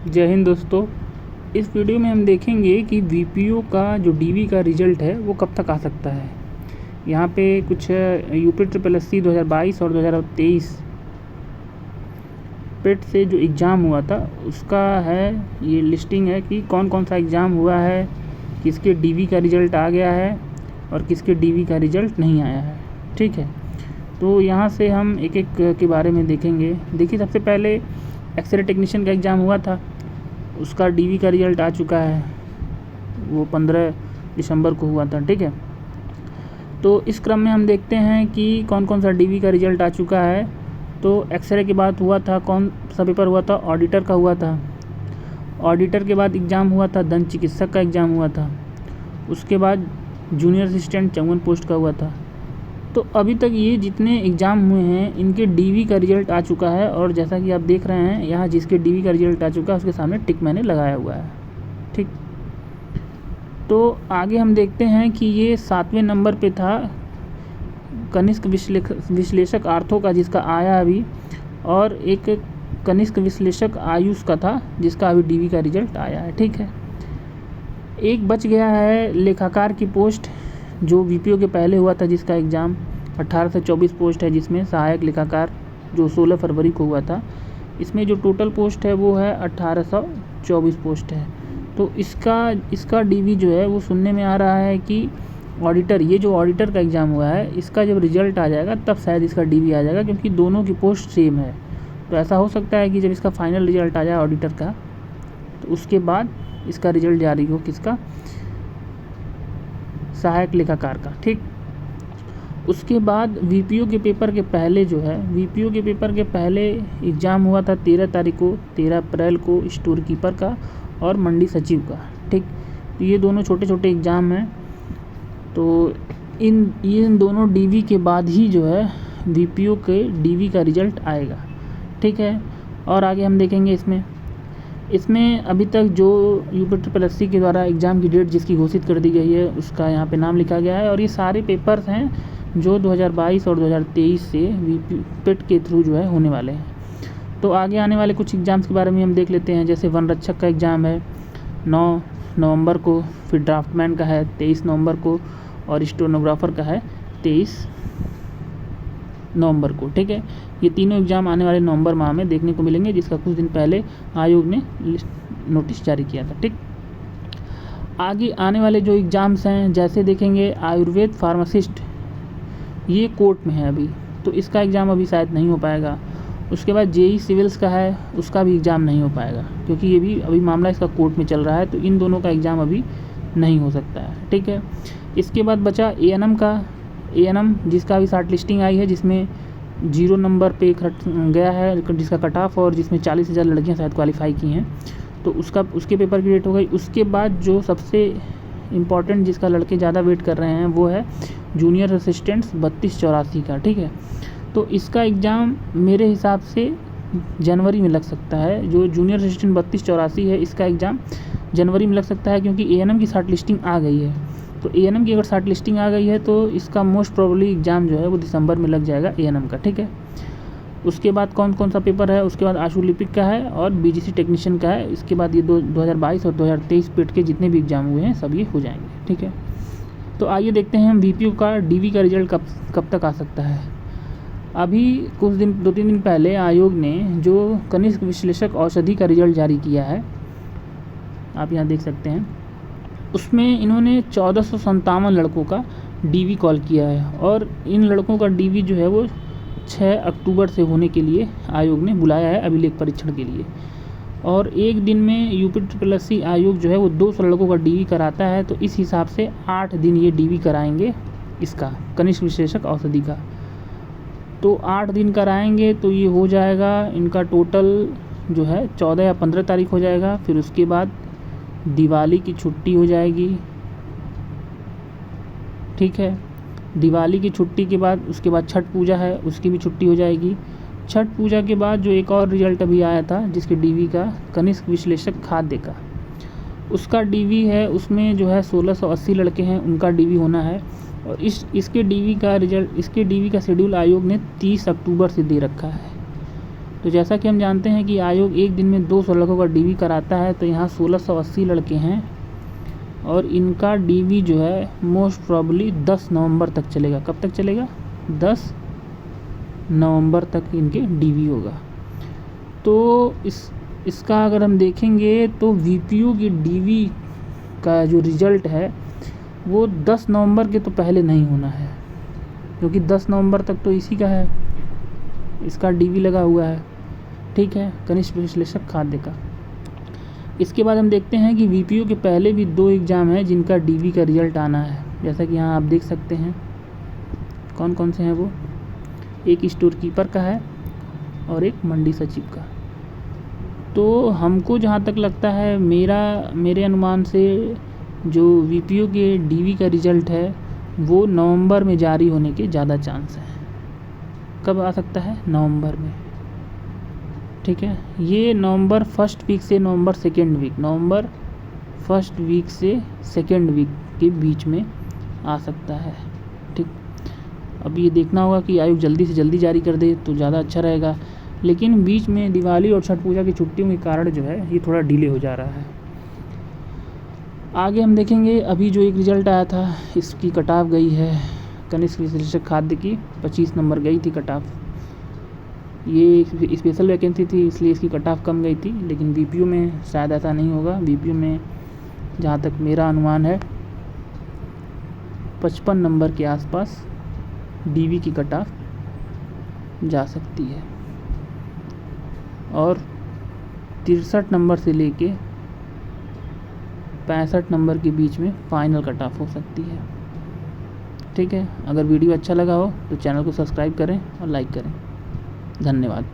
जय हिंद दोस्तों। इस वीडियो में हम देखेंगे कि वीपीओ का जो डीवी का रिज़ल्ट है वो कब तक आ सकता है। यहाँ पे कुछ यूपी ट्रिपल एस सी 2022 और 2023 पेट से जो एग्ज़ाम हुआ था उसका है ये लिस्टिंग है कि कौन कौन सा एग्ज़ाम हुआ है, किसके डीवी का रिज़ल्ट आ गया है और किसके डीवी का रिज़ल्ट नहीं आया है। ठीक है, तो यहाँ से हम एक एक के बारे में देखेंगे। देखिए, सबसे पहले एक्सरे टेक्नीशियन का एग्ज़ाम हुआ था, उसका डीवी का रिज़ल्ट आ चुका है, वो 15 दिसंबर को हुआ था। ठीक है, तो इस क्रम में हम देखते हैं कि कौन कौन सा डीवी का रिज़ल्ट आ चुका है। तो एक्सरे के बाद हुआ था, कौन सा पेपर हुआ था, ऑडिटर का हुआ था। ऑडिटर के बाद एग्ज़ाम हुआ था, दंत चिकित्सक का एग्ज़ाम हुआ था। उसके बाद जूनियर असिस्टेंट 54 पोस्ट का हुआ था। तो अभी तक ये जितने एग्ज़ाम हुए हैं इनके डीवी का रिज़ल्ट आ चुका है, और जैसा कि आप देख रहे हैं यहाँ जिसके डीवी का रिज़ल्ट आ चुका है उसके सामने टिक मैंने लगाया हुआ है। ठीक, तो आगे हम देखते हैं कि ये 7वें नंबर पे था कनिष्क विश्लेषक आर्थो का, जिसका आया अभी, और एक कनिष्क विश्लेषक आयुष का था जिसका अभी डीवी का रिज़ल्ट आया है। ठीक है, एक बच गया है लेखाकार की पोस्ट जो वीपीओ के पहले हुआ था, जिसका एग्ज़ाम 18 से 24 पोस्ट है, जिसमें सहायक लेखाकार जो 16 फरवरी को हुआ था। इसमें जो टोटल पोस्ट है वो है 1824 पोस्ट है। तो इसका डीवी जो है वो सुनने में आ रहा है कि ऑडिटर, ये जो ऑडिटर का एग्ज़ाम हुआ है इसका जब रिज़ल्ट आ जाएगा तब शायद इसका डीवी आ जाएगा, क्योंकि दोनों की पोस्ट सेम है। तो ऐसा हो सकता है कि जब इसका फाइनल रिज़ल्ट आ जाए ऑडिटर का तो उसके बाद इसका रिज़ल्ट जारी हो, किसका, सहायक लेखाकार का। ठीक, उसके बाद वीपीओ के पेपर के पहले जो है, वीपीओ के पेपर के पहले एग्ज़ाम हुआ था 13 तारीख को, 13 अप्रैल को स्टोर कीपर का और मंडी सचिव का। ठीक, तो ये दोनों छोटे छोटे एग्ज़ाम हैं। तो इन दोनों डीवी के बाद ही जो है वीपीओ के डीवी का रिज़ल्ट आएगा। ठीक है, और आगे हम देखेंगे इसमें अभी तक जो यूपी ट्रिपल एस सी के द्वारा एग्ज़ाम की डेट जिसकी घोषित कर दी गई है उसका यहाँ पे नाम लिखा गया है, और ये सारे पेपर्स हैं जो 2022 और 2023 से वीपी पेट के थ्रू जो है होने वाले हैं। तो आगे आने वाले कुछ एग्ज़ाम्स के बारे में हम देख लेते हैं। जैसे वन रक्षक का एग्ज़ाम है 9 नवंबर को, फिर ड्राफ्टमैन का है 23 नवंबर को, और स्टेनोग्राफर का है 23 नवंबर को। ठीक है, ये तीनों एग्ज़ाम आने वाले नवंबर माह में देखने को मिलेंगे, जिसका कुछ दिन पहले आयोग ने नोटिस जारी किया था। ठीक, आगे आने वाले जो एग्ज़ाम्स हैं, जैसे देखेंगे आयुर्वेद फार्मासिस्ट, ये कोर्ट में है अभी, तो इसका एग्ज़ाम अभी शायद नहीं हो पाएगा। उसके बाद जेई सिविल्स का है, उसका भी एग्ज़ाम नहीं हो पाएगा, क्योंकि ये भी अभी मामला इसका कोर्ट में चल रहा है, तो इन दोनों का एग्ज़ाम अभी नहीं हो सकता है। ठीक है, इसके बाद बचा एएनएम का, एएनएम जिसका अभी शार्ट लिस्टिंग आई है, जिसमें 0 नंबर पे गया है जिसका कट ऑफ, और जिसमें 40,000 लड़कियां शायद क्वालिफाई की हैं, तो उसके पेपर की डेट हो गई। उसके बाद जो सबसे इम्पॉर्टेंट जिसका लड़के ज़्यादा वेट कर रहे हैं वो है जूनियर असिस्टेंट्स 3284 का। ठीक है, तो इसका एग्ज़ाम मेरे हिसाब से जनवरी में लग सकता है। जो जूनियर असिस्टेंट 3284 है इसका एग्ज़ाम जनवरी में लग सकता है, क्योंकि एएनएम की शार्ट लिस्टिंग आ गई है। तो एएनएम की अगर शार्ट लिस्टिंग आ गई है तो इसका मोस्ट प्रोबेबली एग्ज़ाम जो है वो दिसंबर में लग जाएगा एएनएम का। ठीक है, उसके बाद कौन कौन सा पेपर है, उसके बाद आशु लिपिक का है और बीजीसी टेक्नीशियन का है। इसके बाद ये 2022 और 2023 पेट के जितने भी एग्ज़ाम हुए हैं सब ये हो जाएंगे। ठीक है, तो आइए देखते हैं हम वीपीओ का डीवी का रिज़ल्ट कब तक आ सकता है। अभी कुछ दिन 2-3 दिन पहले आयोग ने जो कनिष्क विश्लेषक औषधि का रिज़ल्ट जारी किया है, आप यहाँ देख सकते हैं, उसमें इन्होंने 1457 लड़कों का डीवी कॉल किया है, और इन लड़कों का डीवी जो है वो 6 अक्टूबर से होने के लिए आयोग ने बुलाया है अभिलेख परीक्षण के लिए। और एक दिन में यूपी ट्रिपल एस सी आयोग जो है वो 200 लड़कों का डीवी कराता है, तो इस हिसाब से 8 दिन ये डीवी कराएंगे इसका कनिष्क विश्लेषक औषधि का। तो 8 दिन कराएंगे तो ये हो जाएगा इनका टोटल जो है 14 या 15 तारीख हो जाएगा। फिर उसके बाद दिवाली की छुट्टी हो जाएगी। ठीक है, दिवाली की छुट्टी के बाद उसके बाद छठ पूजा है, उसकी भी छुट्टी हो जाएगी। छठ पूजा के बाद जो एक और रिज़ल्ट अभी आया था जिसके डीवी का, कनिष्क विश्लेषक खाद्य का, उसका डीवी है, उसमें जो है 1680 लड़के हैं, उनका डीवी होना है। और इसके डीवी का रिज़ल्ट, इसके डीवी का शेड्यूल आयोग ने 30 अक्टूबर से दे रखा है। तो जैसा कि हम जानते हैं कि आयोग एक दिन में 200 लड़कों का डीवी कराता है, तो यहाँ 1680 लड़के हैं और इनका डीवी जो है मोस्ट प्रॉब्ली 10 नवंबर तक चलेगा। कब तक चलेगा? 10 नवंबर तक इनके डीवी होगा। तो इसका अगर हम देखेंगे तो वीपीयू की डीवी का जो रिज़ल्ट है वो 10 नवंबर के तो पहले नहीं होना है, क्योंकि 10 नवंबर तक तो इसी का है, इसका डीवी लगा हुआ है। ठीक है, कनिष्ठ विश्लेषक खाद्य का। इसके बाद हम देखते हैं कि वीपीयू के पहले भी 2 एग्ज़ाम हैं जिनका डीवी का रिज़ल्ट आना है, जैसा कि यहाँ आप देख सकते हैं। कौन कौन से हैं वो? एक स्टोर कीपर का है और एक मंडी सचिव का। तो हमको जहाँ तक लगता है, मेरे अनुमान से जो वीपीयू के डीवी का रिज़ल्ट है वो नवंबर में जारी होने के ज़्यादा चांस हैं। कब आ सकता है? नवंबर में। ठीक है, ये नवंबर फर्स्ट वीक से November second week, November first week से सेकेंड वीक के बीच में आ सकता है। ठीक, अब ये देखना होगा कि आयोग जल्दी से जल्दी जारी कर दे तो ज़्यादा अच्छा रहेगा, लेकिन बीच में दिवाली और छठ पूजा की छुट्टियों के कारण जो है ये थोड़ा डिले हो जा रहा है। आगे हम देखेंगे, अभी जो एक रिज़ल्ट आया था इसकी कट ऑफ गई है, कनिष्ठ विश्लेषक खाद्य की 25 नंबर गई थी कट ऑफ। ये स्पेशल वैकेंसी थी इसलिए इसकी कट ऑफ कम गई थी, लेकिन वीपीयू में शायद ऐसा नहीं होगा। वीपीयू में जहाँ तक मेरा अनुमान है 55 नंबर के आसपास डीवी की कट ऑफ जा सकती है और 63 नंबर से लेके 65 नंबर के बीच में फाइनल कट ऑफ हो सकती है। ठीक है, अगर वीडियो अच्छा लगा हो तो चैनल को सब्सक्राइब करें और लाइक करें। धन्यवाद।